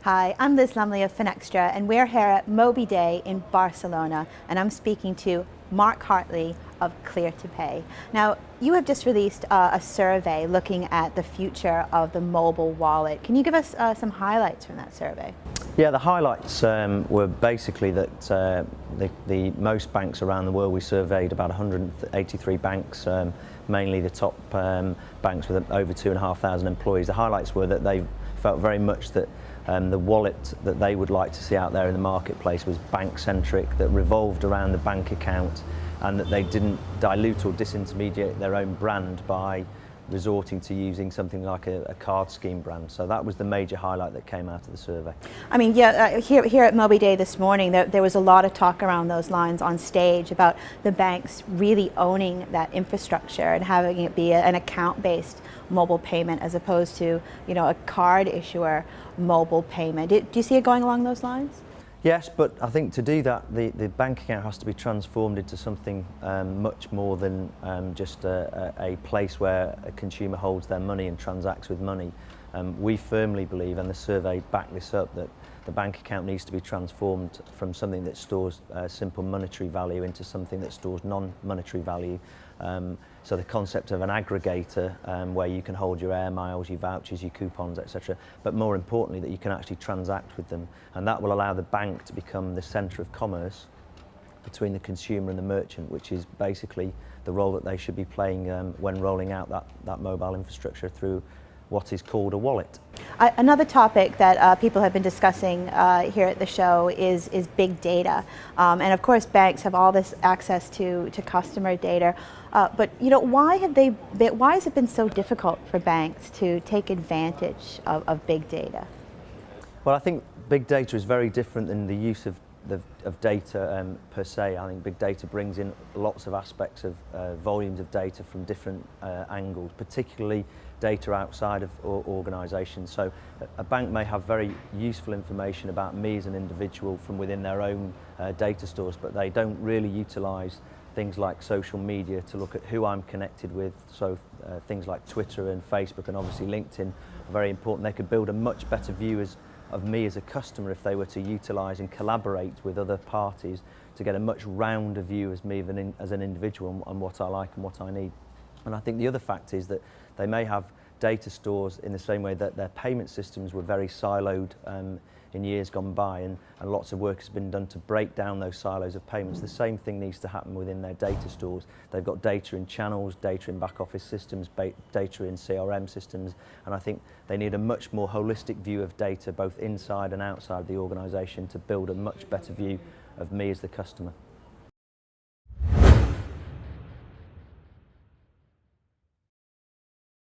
Hi, I'm Liz Lumley of Finextra, and we're here at Moby Day in Barcelona, and I'm speaking to Mark Hartley of Clear2Pay. Now, you have just released a survey looking at the future of the mobile wallet. Can you give us some highlights from that survey? Yeah, the highlights were basically that the most banks around the world, we surveyed about 183 banks, mainly the top banks with over 2,500 employees. The highlights were that they felt very much that the wallet that they would like to see out there in the marketplace was bank-centric, that revolved around the bank account, and that they didn't dilute or disintermediate their own brand by resorting to using something like a card scheme brand. So that was the major highlight that came out of the survey. I mean, yeah, here at Moby Day this morning, there was a lot of talk around those lines on stage about the banks really owning that infrastructure and having it be an account-based mobile payment as opposed to, you know, a card issuer mobile payment. Do you see it going along those lines? Yes, but I think to do that, the bank account has to be transformed into something much more than just a place where a consumer holds their money and transacts with money. We firmly believe, and the survey backed this up, that the bank account needs to be transformed from something that stores simple monetary value into something that stores non-monetary value. So the concept of an aggregator where you can hold your air miles, your vouchers, your coupons, etc. But more importantly, that you can actually transact with them. And that will allow the bank to become the centre of commerce between the consumer and the merchant, which is basically the role that they should be playing when rolling out that mobile infrastructure through what is called a wallet. Another topic that people have been discussing here at the show is big data, and of course banks have all this access to customer data. But you know, why has it been so difficult for banks to take advantage of big data? Well, I think big data is very different than the use of data per se. I think big data brings in lots of aspects of volumes of data from different angles, particularly data outside of organisations. So a bank may have very useful information about me as an individual from within their own data stores, but they don't really utilise things like social media to look at who I'm connected with. So things like Twitter and Facebook and obviously LinkedIn are very important. They could build a much better view of me as a customer if they were to utilise and collaborate with other parties to get a much rounder view as me as an individual and what I like and what I need. And I think the other fact is that they may have data stores in the same way that their payment systems were very siloed in years gone by, and lots of work has been done to break down those silos of payments. The same thing needs to happen within their data stores. They've got data in channels, data in back office systems, data in CRM systems, and I think they need a much more holistic view of data both inside and outside the organisation to build a much better view of me as the customer.